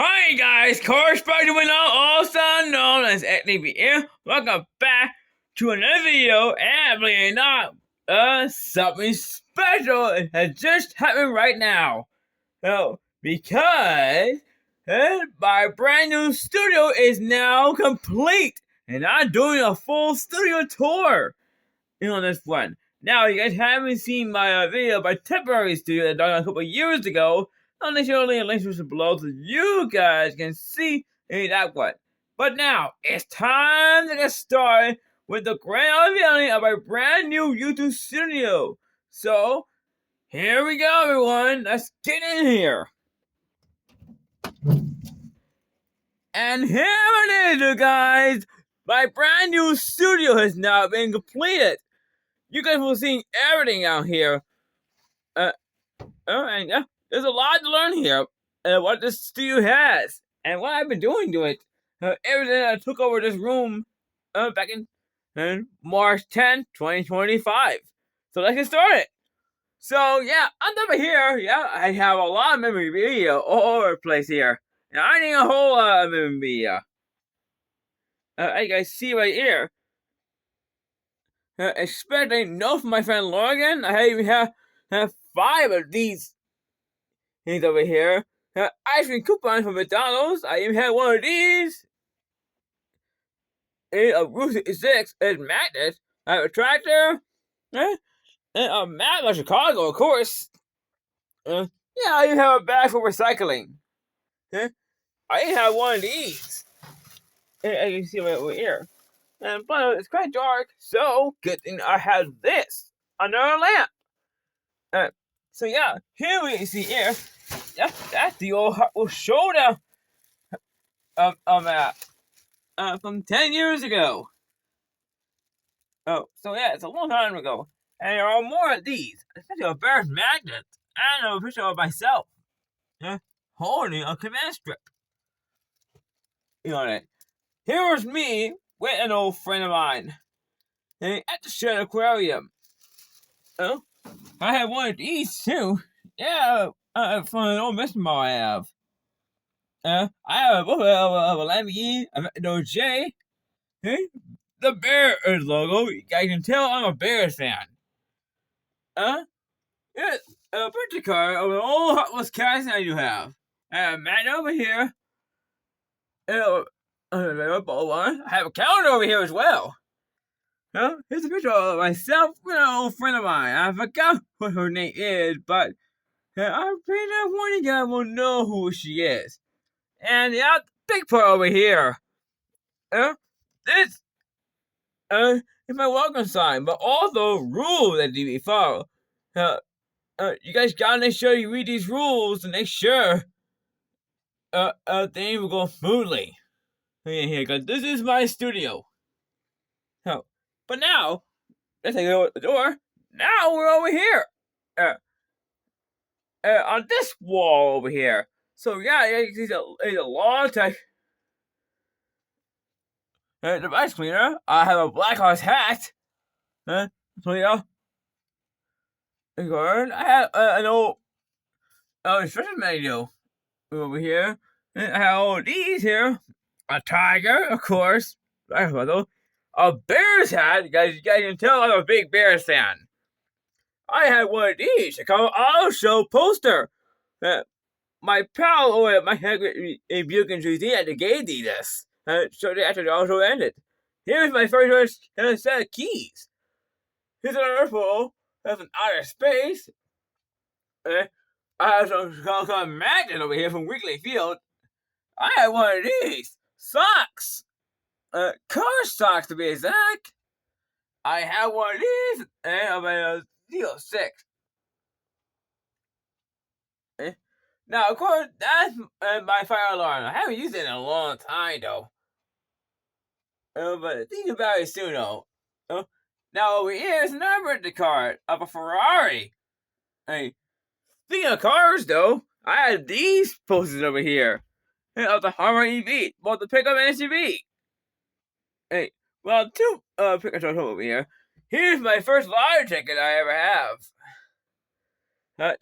Hi guys, corresponding with also known as ATV here. Welcome back to another video, and believe it or not, something special has just happened right now. Because my brand new studio is now complete, and I'm doing a full studio tour on this one. Now, you guys haven't seen my video, my temporary studio that I done a couple years ago. I'll make sure the links below so you guys can see that one. But now, it's time to get started with the grand unveiling of my brand new YouTube studio. So, here we go, everyone. Let's get in here. And here it is, you guys. My brand new studio has now been completed. You guys will see everything out here. And there's a lot to learn here. What this studio has, and what I've been doing to it. Everything I took over this room back in March 10th, 2025. So let's get started. So yeah, I'm over here. Yeah, I have a lot of memorabilia all over the place here. And I need a whole lot of memorabilia. You guys see right here. Especially note from my friend Logan. I even have 5 of these things over here. Ice cream coupons from McDonald's. I even had one of these. A Route 6 is magnet. I have a tractor. And a map of Chicago, of course. Yeah, I even have a bag for recycling. I even have one of these. As you can see right over here. But it's quite dark, so good thing I have this under a lamp. So yeah, here we see here. Yeah, that's the old shoulder map from 10 years ago. Oh, so yeah, it's a long time ago. And there are more of these, especially a bear's magnet, and a picture of myself holding a command strip. You know that. Here was me with an old friend of mine at the Shed Aquarium. Oh, I have one of these too. Yeah, from an old Mr. I have. I have a book of a Lamborghini, a J. The Bears logo. You guys can tell I'm a Bears fan. Yeah, a picture card of an old Hot Wheels cast I do have. I have a mat over here. I have a calendar over here as well. Here's a picture of myself with an old friend of mine. I forgot what her name is, but I'm pretty sure one of you guys will know who she is. And the big part over here. This is my welcome sign, but also rules that need to be followed. You guys gotta make sure you read these rules and make sure things will go smoothly. Here, because this is my studio. But now, let's go the door. Now we're over here. On this wall over here. So yeah, you can see a long time. Device cleaner. I have a black horse hat. So yeah. I have an old instruction manual over here. And I have all these here. A tiger, of course. A Bears hat. You guys can tell I'm a big Bears fan. I had one of these. I call it Auto Show poster. My pal over at my head in Buchan Museum gave me this. Shortly after the auto ended. Here's my first set of keys. Here's another photo of an outer space. I have some magnet over here from Wrigley Field. I had one of these. Socks. Car socks to be exact. I have one of these. And I'm a 06. Now, of course, that's my fire alarm. I haven't used it in a long time, though. But think about it soon, though. Now, over here is another birthday card of a Ferrari. Hey, speaking of cars, though, I had these posters over here of the Hummer EV, both the pickup and SUV. Hey, well, 2 pickup trucks over here. Here's my first lottery ticket I ever have.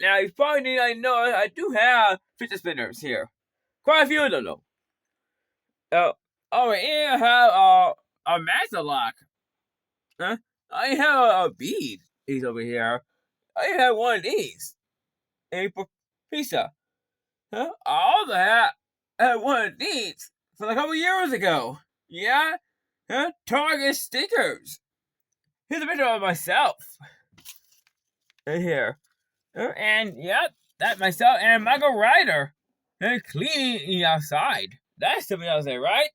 Now, you probably need to know I do have 50 spinners here. Quite a few of them though. Over here I have a master lock. I have a bead. He's over here. I have one of these. A pizza. I also had one of these from a couple years ago. Yeah? Target stickers. Here's a picture of myself. Right here. And yeah, that myself and Michael Ryder. Cleaning outside. That's something else there, right?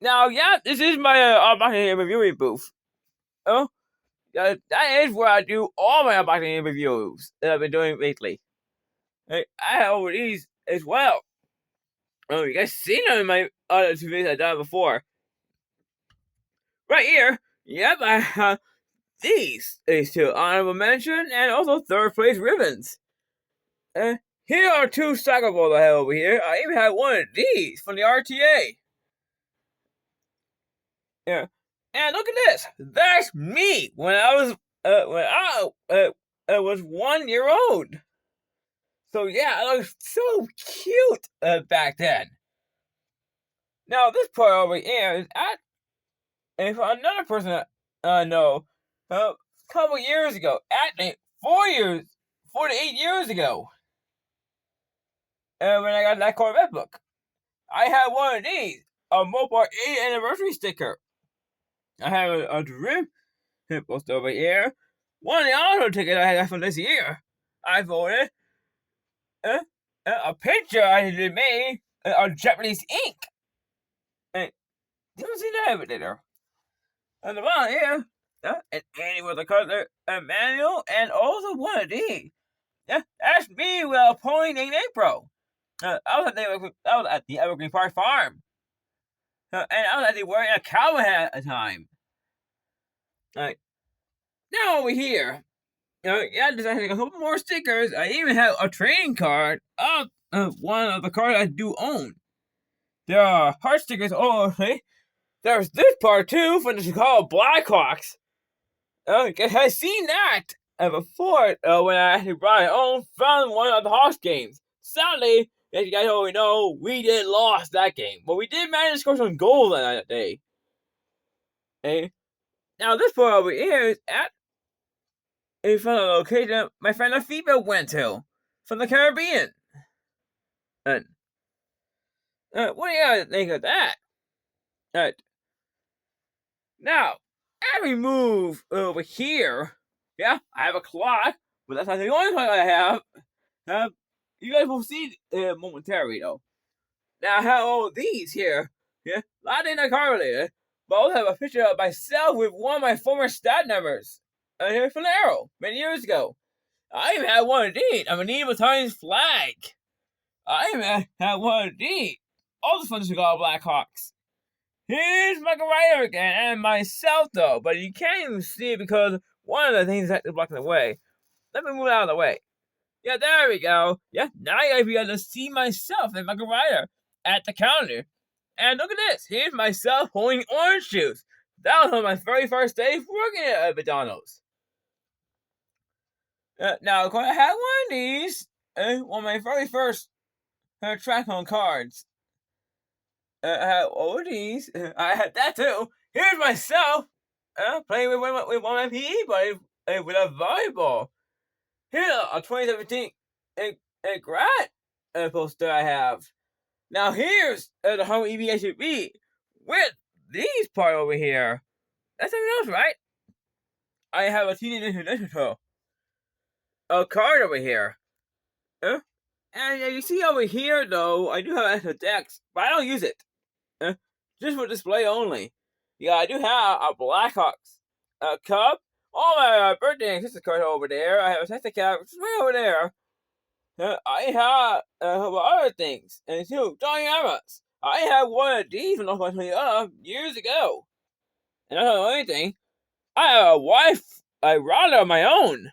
Now, yeah, this is my unboxing reviewing booth. That is where I do all my unboxing reviews that I've been doing lately. I have all these as well. You guys seen them in my other two videos I've done before. Right here, yep, I have these two honorable mention and also third place ribbons. Here are two soccer balls I have over here. I even had one of these from the RTA. Yeah, and look at this. That's me when I was 1 year old. So yeah, I looked so cute back then. Now this part over here is and for another person that I know, a couple years ago, actually 48 years ago, when I got that Corvette book, I had one of these, a Mopar 8th anniversary sticker. I have a dream poster over here. One of the auto tickets I had from this year. I voted a picture I had made on Japanese ink. And you don't see that over there. On the bottom here, an Annie with a color, a manual, and also one of these. Yeah, that's me with a pony named April. I was at the Evergreen Park Farm. And I was actually wearing a cowboy hat at the time. Now over here, yeah, there's actually a couple more stickers. I even have a trading card of one of the cards I do own. There are heart stickers all over. There's this part too from the Chicago Blackhawks. I seen that before when I actually brought it home from one of the Hawks games. Sadly, as you guys already know, we did lost that game, but we did manage to score some goals on that day. Now this part over here is from the location my friend Afiba went to from the Caribbean. And what do you guys think of that? Now, every move over here, yeah, I have a clock, but that's not the only clock I have. You guys will see momentarily, though. Now, I have all these here, yeah, not in the car related, but I also have a picture of myself with one of my former stat numbers here from the Arrow many years ago. I even had one of these, a medieval Times flag. I even had one of these, also from the Chicago Blackhawks. Here's Michael Ryder again, and myself though, but you can't even see it because one of the things is actually blocking the way. Let me move out of the way. Yeah, there we go. Yeah, now you'll be able to see myself and Michael Ryder at the counter. And look at this. Here's myself holding orange juice. That was on my very first day working at McDonald's. Now, of course, I had one of these. One of my very first track on cards. I had all these. I had that too. Here's myself playing with one of my PE buddies with a volleyball. Here's a 2017 grad poster I have. Now here's the home EBSUB with these part over here. That's something else, right? I have a Teenage International a card over here. And you see over here though, I do have extra decks, but I don't use it. Just for display only. Yeah, I do have a Blackhawks cup. All my birthday and Christmas cards over there. I have a Santa cap way over there. I have other things. And too, Johnny Evans. I have one of these from years ago. And I don't know anything. I have a wife, a router of my own.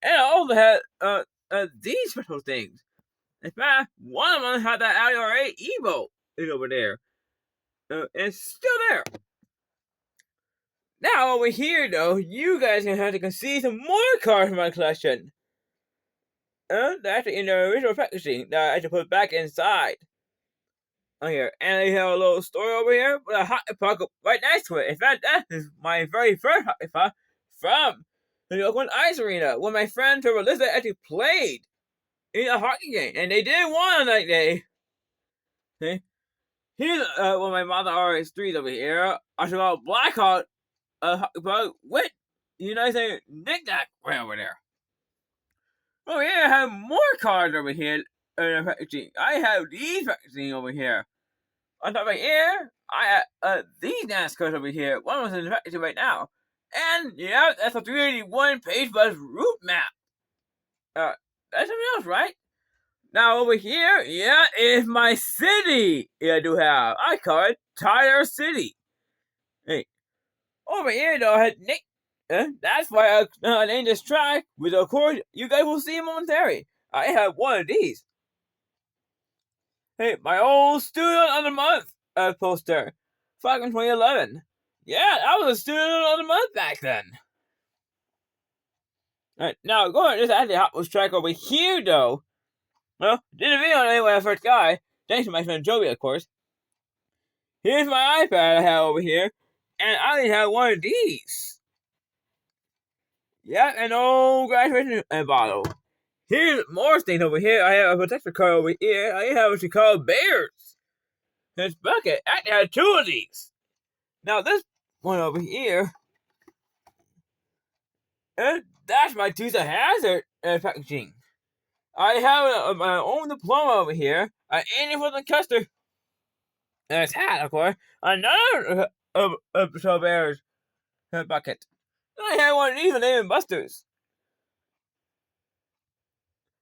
And I also had these special things. In fact, one of them had that LRA Evo over there. It's still there. Now over here, though, you guys are gonna have to see some more cards from my collection. actually in the original packaging that I had to put back inside. Here, and they have a little store over here with a hockey puck right next to it. In fact, that is my very first hockey puck from the Oakland Ice Arena when my friend Trevor Lizard actually played in a hockey game, and they did win on that day. See? Here's one of my Mother RS3s over here. I should call Blackhawk hockey puck with the United States knick-knack right over there. Oh yeah, I have more cards over here in the packaging. I have these packaging over here. On top right here, I have these NASCARs over here. One was in the packaging right now. And yeah, that's a 381 page plus route map. That's something else, right? Now over here, yeah, is my city. Yeah, I do have. I call it Tire City. Hey, over here though, I had Nick. That's why I named this track. With of course, you guys will see momentarily. I have one of these. Hey, my old student of the month poster, fucking 2011. Yeah, I was a student of the month back then. Alright, now go ahead, this actually Hot Wheels track over here though. Well, did a video on it when I first got it. Thanks to my friend Joey, of course. Here's my iPad I have over here, and I only have one of these. Yeah, an old graduation bottle. Here's more things over here. I have a protector card over here. I have what you call bears. This bucket actually had two of these. Now this one over here, that's my Dukes of Hazzard packaging. I have my own diploma over here. Andy for the Custer. And it's hat, of course. Another Patrol Bears bucket. And I have one of these with Dave & Buster's.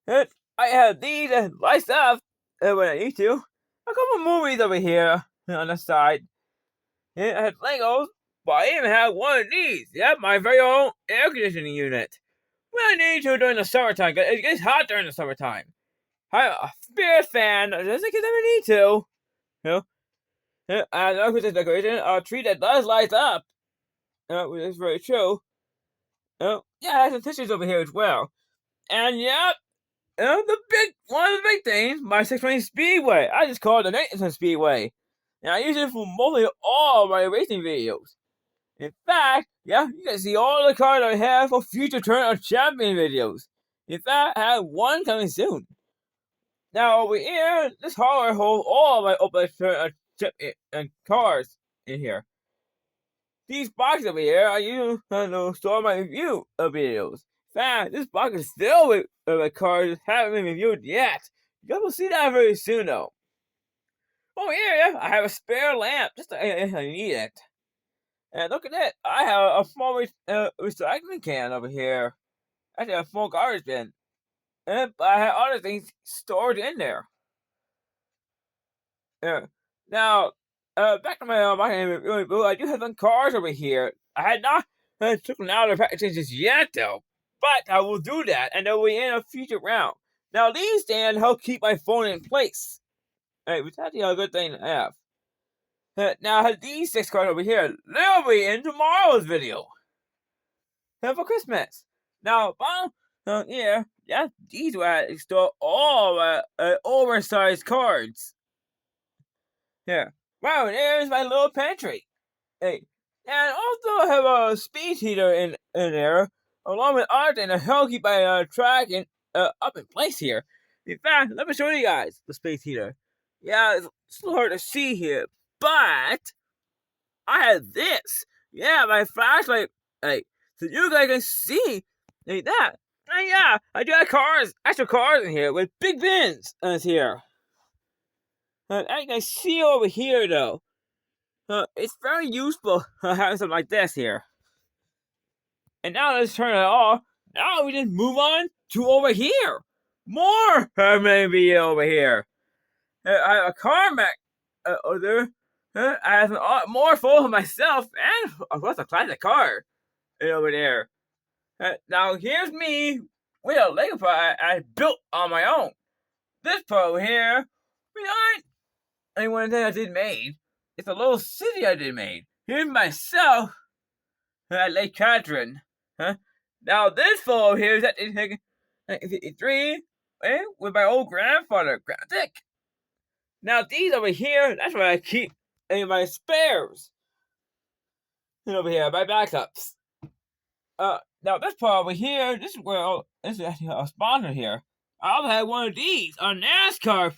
And I have these lights up when I need to. A couple movies over here on the side. And I have Legos, but I even have one of these. Yep, my very own air conditioning unit. When I need to during the summertime, it gets hot during the summertime. I'm a Spirit fan, just in case I ever need to. You know? And a Christmas decoration, a tree that does light up. Which is very true. Yeah, I have some tissues over here as well. And yep, one of the big things, my 620 Speedway. I just call it the Nathan Speedway. And I use it for mostly all my racing videos. In fact, yeah, you can see all the cars I have for future Turn of Champion videos. In fact, I have one coming soon. Now over here, this hauler holds all my open Turn of Champion cars in here. These boxes over here I use to store my review videos. In fact, this box is still with my cars that haven't been reviewed yet. You guys will see that very soon though. Oh yeah, I have a spare lamp, just if I need it. And look at that, I have a small recycling can over here. Actually, a small garbage bin. But I have other things stored in there. Yeah. Now, back to my marketing review, I do have some cars over here. I had not taken out of the packaging just yet, though. But I will do that, and they'll be in a future round. Now, these stand help keep my phone in place. Which is actually a good thing to have. Now, I have these 6 cards over here. They'll be in tomorrow's video. For Christmas. Now, yeah, these were I store all oversized cards. Yeah. Wow, there's my little pantry. Hey, and also I have a space heater in there, along with other things to help keep my track up in place here. In fact, let me show you guys the space heater. Yeah, it's a little hard to see here, but I have this. Yeah, my flashlight. Hey, so you guys can see like that. And yeah, I do have extra cars in here with big bins here. As you can see over here though, it's very useful having something like this here. And now let's turn it off. Now we just move on to over here. More maybe over here. I have a car Mac over there. I have more photos of myself and of course a classic car over there. Now here's me with a Lego part I built on my own. This part over here, ain't one thing I did made. It's a little city I did made. Here's myself at Lake Catherine. Now this photo here is at 1953. with my old grandfather, Dick. Now these over here, that's where I keep my spares. And over here, my backups. Now this part over here, this is actually a sponsor here. I also had one of these, a NASCAR.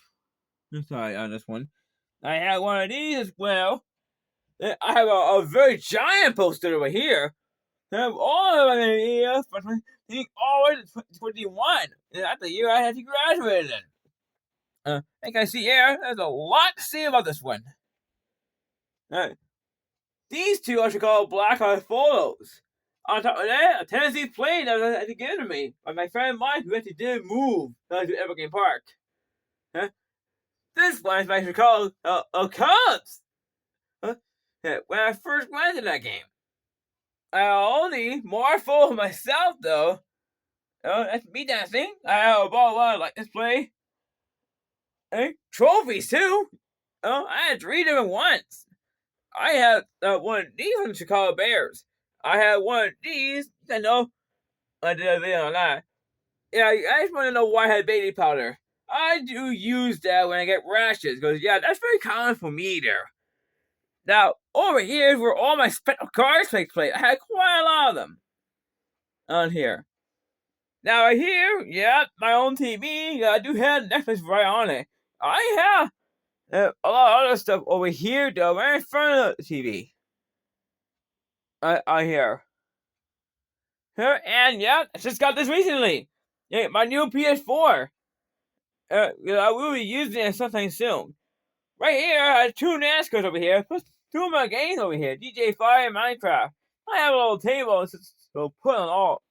Sorry, on this one. I had one of these as well. I have a very giant poster over here. I have all of them here for all the 2021. That's the year I had to graduate in. I can see here, there's a lot to say about this one. These two are called black eye photos. On top of that, a Tennessee plane that was given to me by my friend Mike, who actually did move to Evergreen Park. This one is actually called Cubs. When I first went to that game, I only more full of myself though. That's me dancing. I have a ball like this play. Trophies too. I had 3 different ones. I had one of these from the Chicago Bears. I had one of these. I know. I did a video on that. Yeah, I just want to know why I had baby powder. I do use that when I get rashes, because yeah, that's very common for me there. Now, over here is where all my special cards take place. I had quite a lot of them on here. Now, right here, yeah, my own TV. I do have Netflix right on it. I have a lot of other stuff over here, though, right in front of the TV. I hear. And yeah, I just got this recently. Yeah, my new PS4. I will be using it sometime soon. Right here, I have 2 NASCARs over here, plus 2 of my games over here, DJ Fire and Minecraft. I have a little table, so put on all.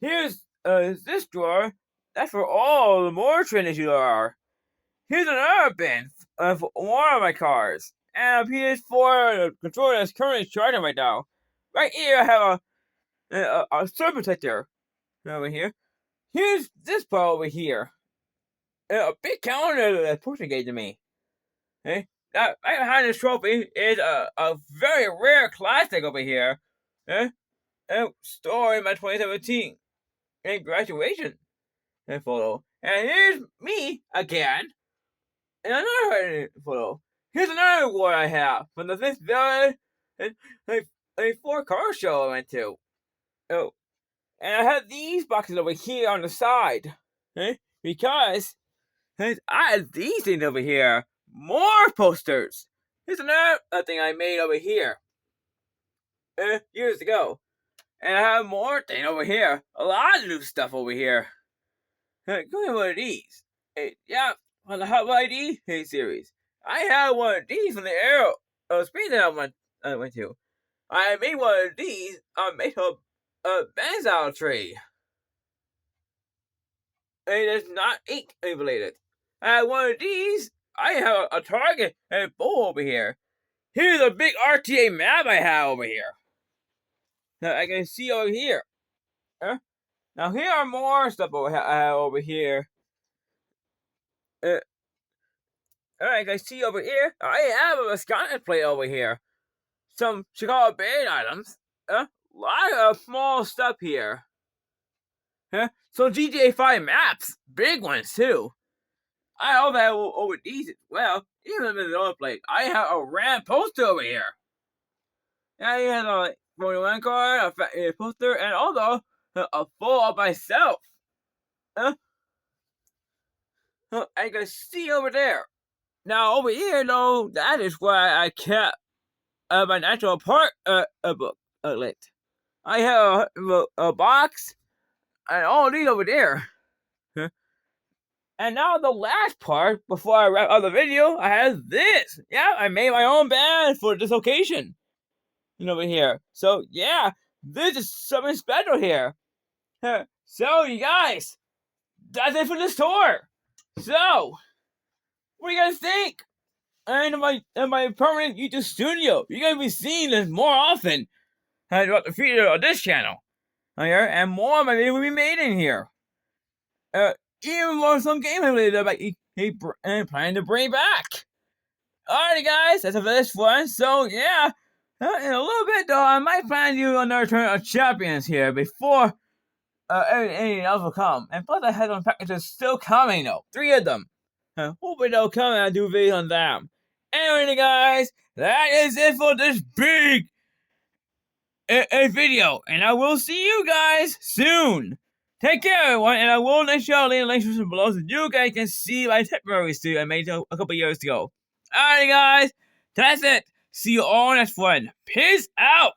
Here's this drawer. That's for all the more trainers you are. Here's another bin for one of my cars. And a PS4 controller that's currently charging right now. Right here, I have a surf protector over here. Here's this part over here. A big calendar that Portia gave to me. Okay? That right behind this trophy is a very rare classic over here. Stored in my 2017 graduation photo. And here's me again. And another photo. Here's another award I have from the 5th Village a 4-car show I went to. Oh, and I have these boxes over here on the side, because I had these things over here. More posters. Here's another thing I made over here years ago, and I have more thing over here. A lot of new stuff over here. Give me one of these. Yeah, on the Hot ID series. I had one of these from the Aero screen that I went to. I made one of these made of a Banzai tree. It is not ink related. I had one of these. I have a target and a bowl over here. Here's a big RTA map I have over here. Now I can see over here. Now here are more stuff I have over here. Alright, guys, see over here. I have a Wisconsin plate over here. Some Chicago Bears items. A lot of small stuff here. Some GTA 5 maps. Big ones, too. I also have over these as well. Even in the other place. I have a Ram poster over here. I have a 41 card, a poster, and also a full of myself. I can see over there. Now over here, though, that is where I kept my natural part book linked. I have a box and all these over there. And now the last part, before I wrap up the video, I have this. Yeah, I made my own band for this occasion. Over here. So yeah, this is something special here. So you guys, that's it for this tour. So, what do you guys think? And in my permanent YouTube studio, you're gonna be seeing this more often throughout the future of this channel. Here, and more of my videos will be made in here. Even more some game related that planning to bring back. Alrighty guys, that's it for this one. So yeah, in a little bit though, I might plan to do another tournament of champions here before anything else will come. And plus, I had some packages still coming though. 3 of them. Hopefully they'll come and I'll do videos on them. Anyway, guys, that is it for this big a video, and I will see you guys soon. Take care, everyone, and I will make sure I'll leave the links below so you guys can see my temporary studio I made a couple years ago. Alright, guys, that's it. See you all next one. Peace out.